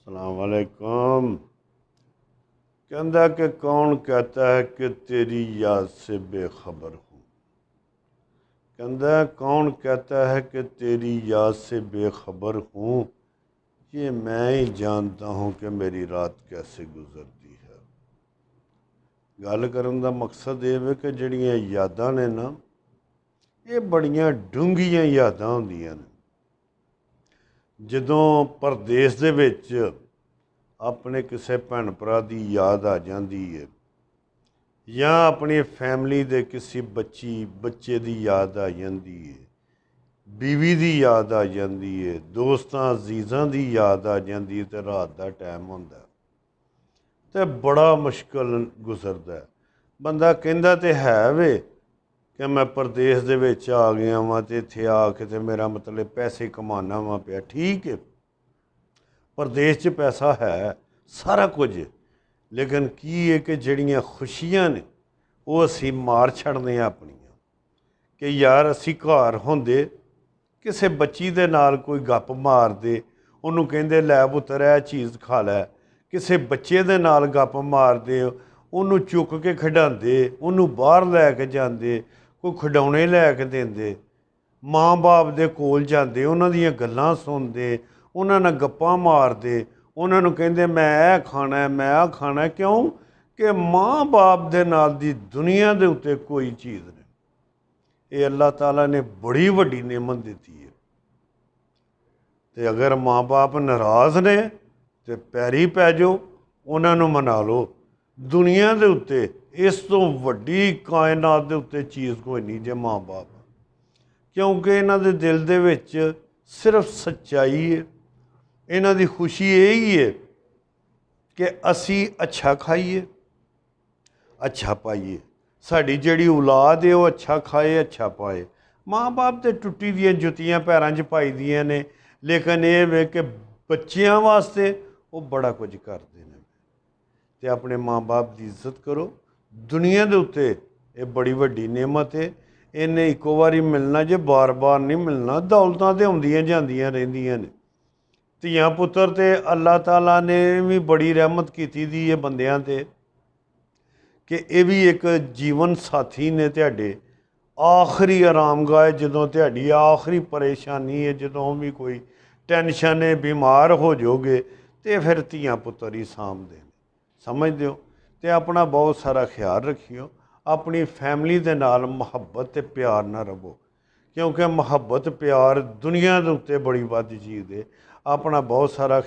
अस्सलाम वालेकुम। कहता कि कौन कहता है कि तेरी याद से बेखबर हूँ। कहता कौन कहता है कि तेरी याद से बेखबर हूँ। ये मैं ही जानता हूँ कि मेरी रात कैसे गुजरती है। गल करन दा मकसद ये है कि जड़ियाँ यादां ने ना, ये बड़ियां डूंघियां यादां होंदियां ने। जदों परदेस दे विच अपने किसी भैन भरा की याद आ जाती है, या अपनी फैमिली के किसी बच्चे की याद आ जाती है, बीवी की याद आ जाती है, दोस्तों अजीज़ों की याद आ जाती है, तो रात का टाइम होंदा तो बड़ा मुश्किल गुजरता है। बंदा कहता तो है वे कि मैं परदेस दे विच आ गया वां ते इत्थे आके ते मेरा मतलब पैसे कमाना वा पिया। ठीक है, परदेस च पैसा है, सारा कुछ है, लेकिन की है कि जड़ियाँ खुशियां ने वो असी मार छड़ने अपनियां। कि यार असी घर होंदे किसी बच्ची दे नाल कोई गप मार दे, उन्होंने कहते लै पुत्तर यह चीज़ खा लै, किसी बच्चे दे नाल गप मार दे, उन्होंने चुक के खिडांदे, उन्होंने बाहर लैके जाते, कोई खिडौने लैके देंदे, माँ बाप दे कोल जाते, उन्हां दियां गल्लां सुनते, उन्हां नाल गप्पां मारते, उन्होंने कहते मैं यह खाना है, मैं यह खाना है। क्यों कि माँ बाप दे नाल दी दुनिया दे उत्ते कोई चीज़ नहीं। ये अल्लाह ताला ने बड़ी वड्डी नेमत दी है। तो अगर माँ बाप नाराज़ ने तो पैरी पै जाओ, उन्होंने मना लो। दुनिया दे उत्ते इस तो वड्डी कायनात दे उत्ते चीज़ कोई नहीं जे माँ बाप। क्योंकि इन्हां दे दिल दे विच सिर्फ सच्चाई है, इन्हां दी खुशी यही है कि असी अच्छा खाइए, अच्छा पाइए, साड़ी जिहड़ी औलाद है वह अच्छा खाए, अच्छा पाए। माँ बाप तो टुट्टी दियां जुत्तियां पैरां च पाई दियां ने, लेकिन ये वे कि बच्चियां वास्ते वो बड़ा कुछ करते हैं। तो अपने माँ बाप की इज्जत करो। दुनिया के उत्ते ये बड़ी वड्डी नेमत है, इन्हें इक्को बारी मिलना जे बार बार नहीं मिलना। दौलतां तो आउंदियां जांदियां रहिंदियां ने। धियां पुत्तर ते अल्लाह ताला ने भी बड़ी रहमत की दी है बंदियां ते, कि ये भी एक जीवन साथी ने तुहाडे। आखिरी आरामगाह जदों तुहाडी आखिरी परेशानी है, जदों भी कोई टेंशन है, बीमार हो जाओगे, तो फिर धियां पुत्तर ही सामभदे ने। समझदे हो? तो अपना बहुत सारा ख्याल रखियो। अपनी फैमिली दे नाल मुहब्बत ते प्यार ना रवो, क्योंकि मुहब्बत प्यार दुनिया के उत्ते बड़ी वड्डी चीज़ है। अपना बहुत सारा